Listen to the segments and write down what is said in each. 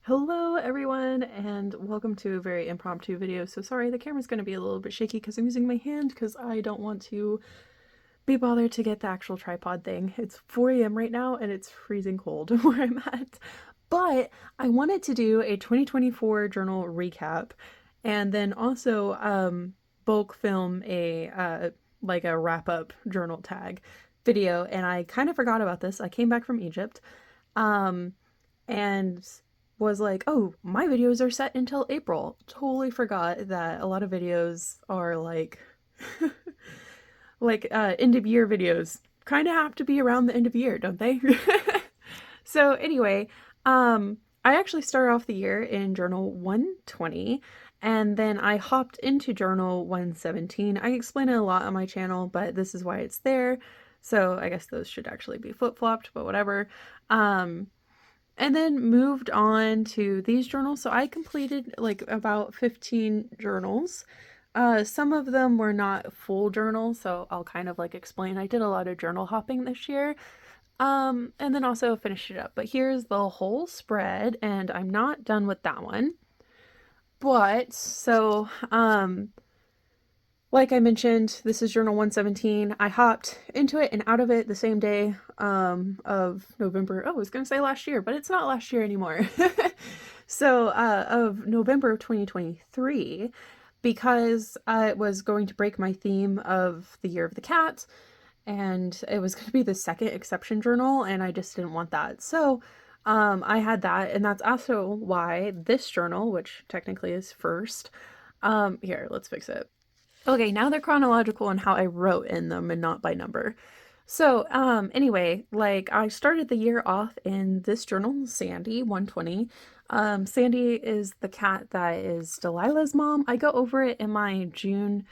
Hello everyone and welcome to a very impromptu video. So sorry, the camera's going to be a little bit shaky because I'm using my hand because I don't want to be bothered to get the actual tripod thing. It's 4 a.m. right now and it's freezing cold where I'm at. But I wanted to do a 2024 journal recap and then also bulk film a like a wrap-up journal tag video, and I kind of forgot about this. I came back from Egypt. Um and was like, oh, my videos are set until April. Totally forgot that a lot of videos are like end of year videos. Kind of have to be around the end of year, don't they? So anyway, I actually started off the year in journal 120 and then I hopped into journal 117. I explain it a lot on my channel, but this is why it's there. So I guess those should actually be flip-flopped, but whatever. And then moved on to these journals. So I completed like about 15 journals. Some of them were not full journals, so I'll kind of like explain. I did a lot of journal hopping this year. And then also finished it up. But here's the whole spread, and I'm not done with that one. But so like I mentioned, this is journal 117. I hopped into it and out of it the same day of November. Oh, I was going to say last year, but it's not last year anymore. So of November of 2023, because it was going to break my theme of the year of the cat, and it was going to be the second exception journal, and I just didn't want that. So I had that, and that's also why this journal, which technically is first, here, let's fix it. Okay, now they're chronological in how I wrote in them and not by number. So, anyway, like I started the year off in this journal, Sandy 120. Sandy is the cat that is Delilah's mom. I go over it in my June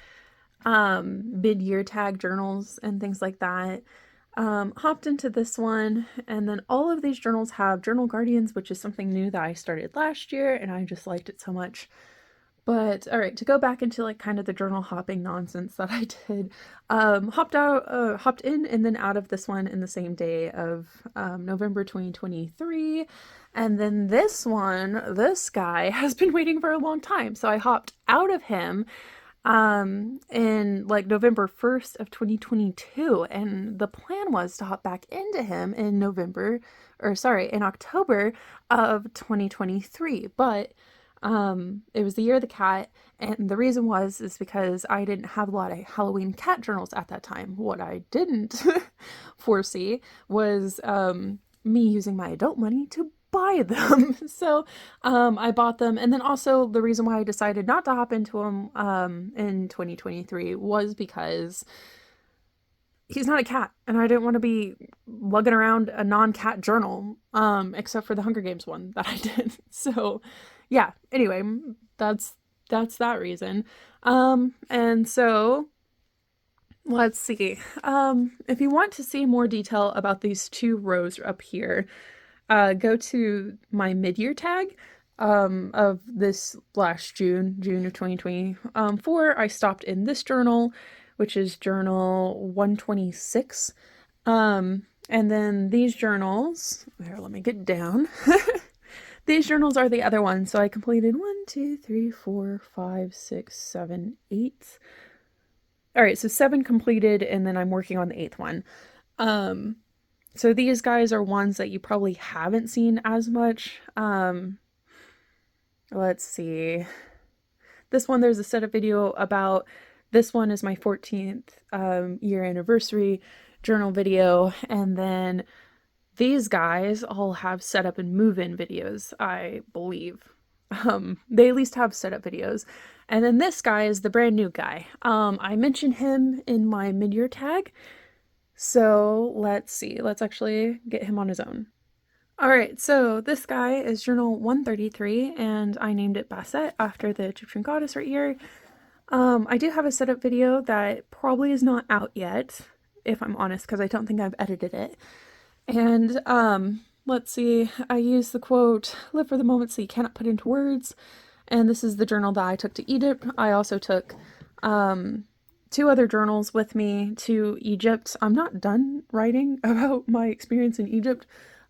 mid-year tag journals and things like that. Hopped into this one, and then all of these journals have journal guardians, which is something new that I started last year, and I just liked it so much. But all right, to go back into like kind of the journal hopping nonsense that I did, hopped in and then out of this one in the same day of November 2023. And then this one, this guy has been waiting for a long time. So I hopped out of him in like November 1st of 2022. And the plan was to hop back into him in in October of 2023. But it was the year of the cat, and the reason is because I didn't have a lot of Halloween cat journals at that time. What I didn't foresee was me using my adult money to buy them. So I bought them, and then also the reason why I decided not to hop into them in 2023 was because he's not a cat, and I didn't want to be lugging around a non-cat journal, except for the Hunger Games one that I did. So, yeah. Anyway, that's that reason. And so let's see. If you want to see more detail about these two rows up here, go to my mid-year tag. Of this last June of 2024, I stopped in this journal, which is journal 126. And then these journals, here, let me get down. These journals are the other ones. So I completed 1, 2, 3, 4, 5, 6, 7, 8. All right, so 7 completed, and then I'm working on the 8th one. So these guys are ones that you probably haven't seen as much. Let's see. This one, there's a setup video about. This one is my 14th year anniversary journal video, and then these guys all have setup and move-in videos, I believe. They at least have setup videos. And then this guy is the brand new guy. I mentioned him in my mid-year tag. So let's see. Let's actually get him on his own. All right, so this guy is journal 133, and I named it Basset after the Egyptian goddess right here. I do have a setup video that probably is not out yet, if I'm honest, because I don't think I've edited it. And let's see, I use the quote, "Live for the moment so you cannot put into words." And this is the journal that I took to Egypt. I also took 2 other journals with me to Egypt. I'm not done writing about my experience in Egypt.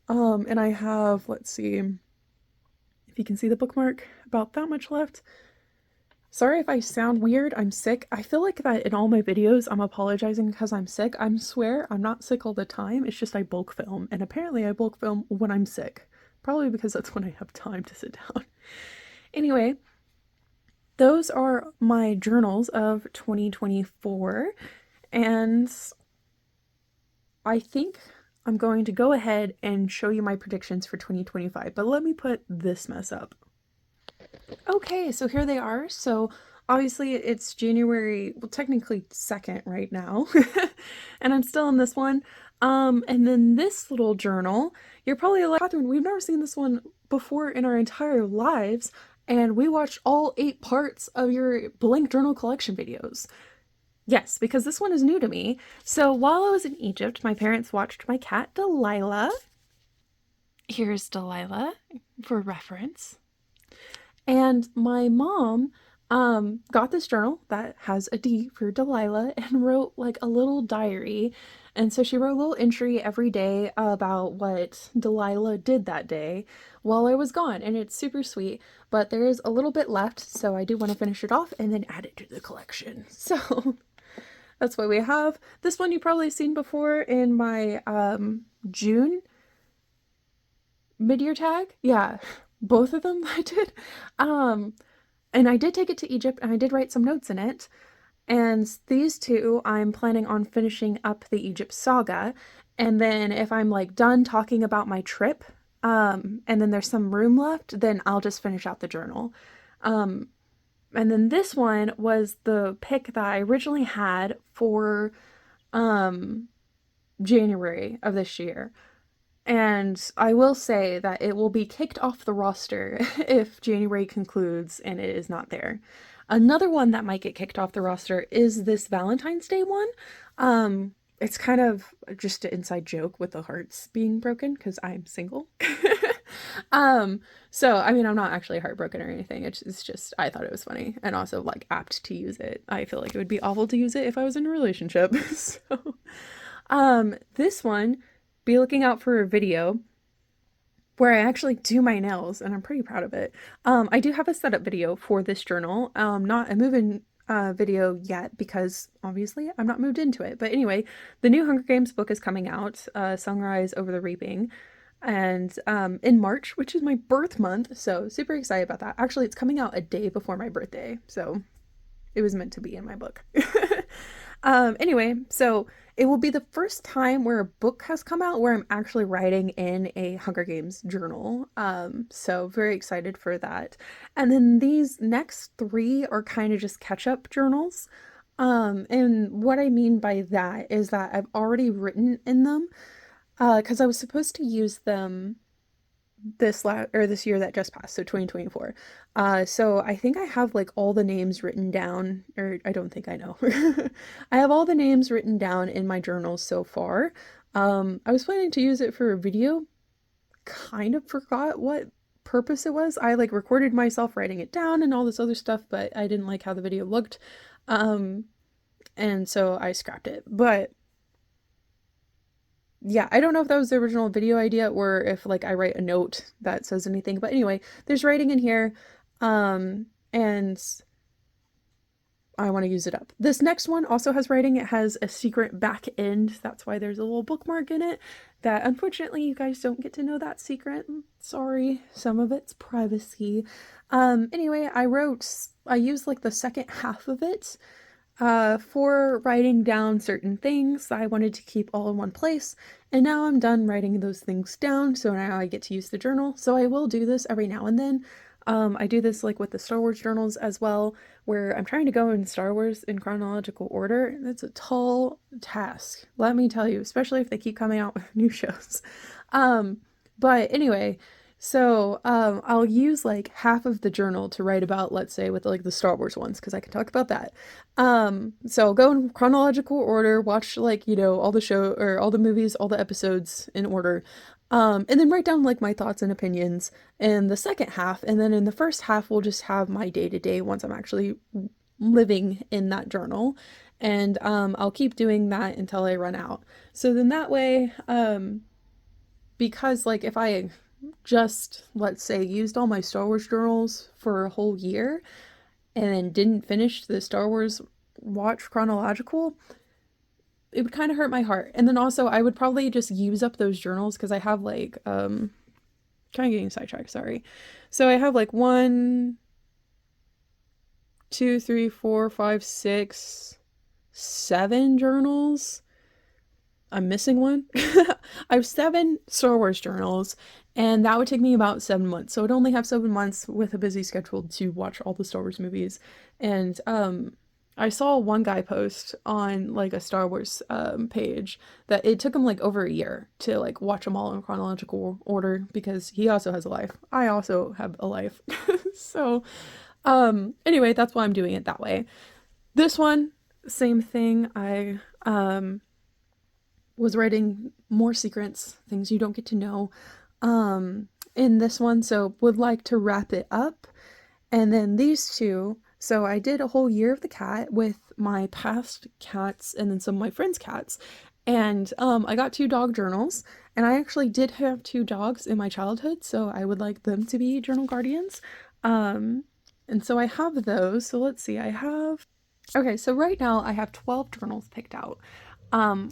And I have, let's see, if you can see the bookmark, about that much left. Sorry if I sound weird, I'm sick. I feel like that in all my videos I'm apologizing because I'm sick. I swear I'm not sick all the time, it's just I bulk film, and apparently I bulk film when I'm sick. Probably because that's when I have time to sit down. Anyway, those are my journals of 2024, and I think I'm going to go ahead and show you my predictions for 2025, but let me put this mess up. Okay, so here they are. So obviously it's January, well, technically 2nd right now, and I'm still in this one. And then this little journal, you're probably like, Catherine, we've never seen this one before in our entire lives, and we watched all 8 parts of your blank journal collection videos. Yes, because this one is new to me. So while I was in Egypt, my parents watched my cat, Delilah. Here's Delilah for reference. And my mom got this journal that has a D for Delilah and wrote like a little diary. And so she wrote a little entry every day about what Delilah did that day while I was gone. And it's super sweet, but there is a little bit left. So I do want to finish it off and then add it to the collection. So that's why we have this one. You've probably seen before in my June mid-year tag. Yeah, both of them I did. And I did take it to Egypt and I did write some notes in it. And these two, I'm planning on finishing up the Egypt saga. And then if I'm like done talking about my trip, and then there's some room left, then I'll just finish out the journal. And then this one was the pick that I originally had for January of this year. And I will say that it will be kicked off the roster if January concludes and it is not there. Another one that might get kicked off the roster is this Valentine's Day one. It's kind of just an inside joke with the hearts being broken because I'm single. So I mean, I'm not actually heartbroken or anything. It's just I thought it was funny and also like apt to use it. I feel like it would be awful to use it if I was in a relationship. So, this one, be looking out for a video where I actually do my nails, and I'm pretty proud of it. I do have a setup video for this journal, not a move-in video yet because obviously I'm not moved into it. But anyway, the new Hunger Games book is coming out, Sunrise Over the Reaping, and in March, which is my birth month, so super excited about that. Actually, it's coming out a day before my birthday, so it was meant to be in my book. Anyway, so it will be the first time where a book has come out where I'm actually writing in a Hunger Games journal. So very excited for that. And then these next 3 are kind of just catch-up journals. And what I mean by that is that I've already written in them, because I was supposed to use them this year that just passed, so 2024. So I think I have like all the names written down, or I don't think I know. I have all the names written down in my journals so far. I was planning to use it for a video, kind of forgot what purpose it was. I like recorded myself writing it down and all this other stuff, but I didn't like how the video looked. And so I scrapped it. But yeah, I don't know if that was the original video idea or if like I write a note that says anything, but anyway, there's writing in here, and I want to use it up. This next one also has writing. It has a secret back end. That's why there's a little bookmark in it that unfortunately you guys don't get to know that secret. Sorry, some of it's privacy. Anyway, I used like the second half of it for writing down certain things I wanted to keep all in one place. And now I'm done writing those things down, so now I get to use the journal. So I will do this every now and then. I do this like with the Star Wars journals as well, where I'm trying to go in Star Wars in chronological order. That's a tall task, let me tell you, especially if they keep coming out with new shows. But anyway, so I'll use like half of the journal to write about, let's say, with like the Star Wars ones, because I can talk about that. So I'll go in chronological order, watch like, all the show or all the movies, all the episodes in order. And then write down like my thoughts and opinions in the second half. And then in the first half, we'll just have my day-to-day once I'm actually living in that journal. And I'll keep doing that until I run out. So then that way, because like if I just, let's say, used all my Star Wars journals for a whole year and then didn't finish the Star Wars watch chronological, it would kind of hurt my heart. And then also, I would probably just use up those journals because I have like, kind of getting sidetracked, sorry. So I have like 1, 2, 3, 4, 5, 6, 7 journals. I'm missing one. I have 7 Star Wars journals, and that would take me about 7 months. So I'd only have 7 months with a busy schedule to watch all the Star Wars movies. And I saw one guy post on like a Star Wars page that it took him like over a year to like watch them all in chronological order because he also has a life. I also have a life. So anyway, that's why I'm doing it that way. This one, same thing. I was writing more secrets, things you don't get to know, in this one, so would like to wrap it up. And then these two, so I did a whole year of the cat with my past cats and then some of my friends' cats. And I got 2 dog journals, and I actually did have 2 dogs in my childhood, so I would like them to be journal guardians. Um, and so I have those. So let's see, I have. Okay, so right now I have 12 journals picked out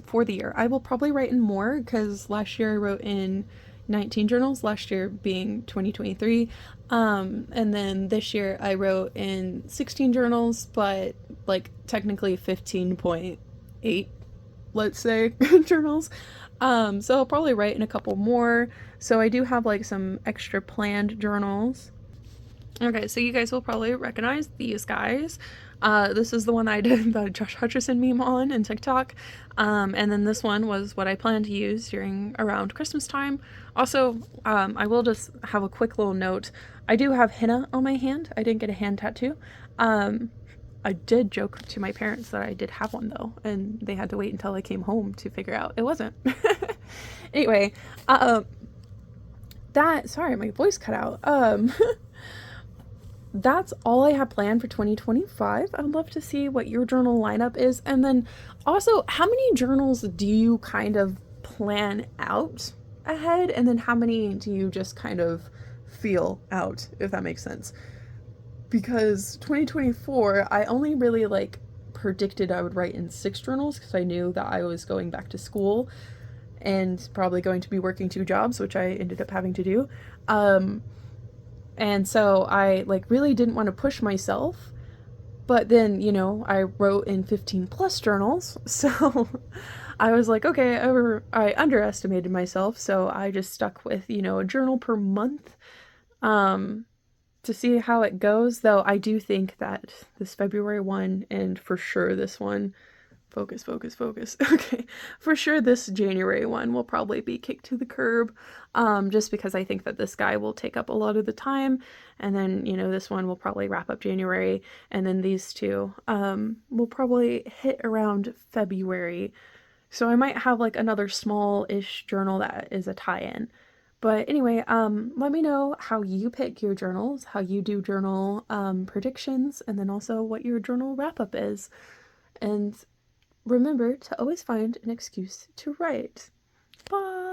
for the year. I will probably write in more because last year I wrote in 19 journals, last year being 2023. And then this year I wrote in 16 journals, but like technically 15.8, let's say, journals. So I'll probably write in a couple more. So I do have like some extra planned journals. Okay, so you guys will probably recognize these guys. This is the one I did the Josh Hutcherson meme on in TikTok. And then this one was what I plan to use during around Christmas time. Also, I will just have a quick little note. I do have henna on my hand. I didn't get a hand tattoo. I did joke to my parents that I did have one though, and they had to wait until I came home to figure out it wasn't. Anyway, sorry, my voice cut out. That's all I have planned for 2025. I'd love to see what your journal lineup is. And then also, how many journals do you kind of plan out ahead? And then how many do you just kind of feel out, if that makes sense? Because 2024, I only really like predicted I would write in 6 journals because I knew that I was going back to school and probably going to be working 2 jobs, which I ended up having to do. And so I like really didn't want to push myself. But then, I wrote in 15 plus journals. So I was like, okay, I underestimated myself. So I just stuck with, a journal per month um, to see how it goes. Though I do think that this February one and for sure this one, focus, focus, focus. Okay, for sure this January one will probably be kicked to the curb, just because I think that this guy will take up a lot of the time, and then this one will probably wrap up January, and then these two will probably hit around February. So I might have like another small-ish journal that is a tie-in. But anyway, let me know how you pick your journals, how you do journal predictions, and then also what your journal wrap-up is. And remember to always find an excuse to write. Bye!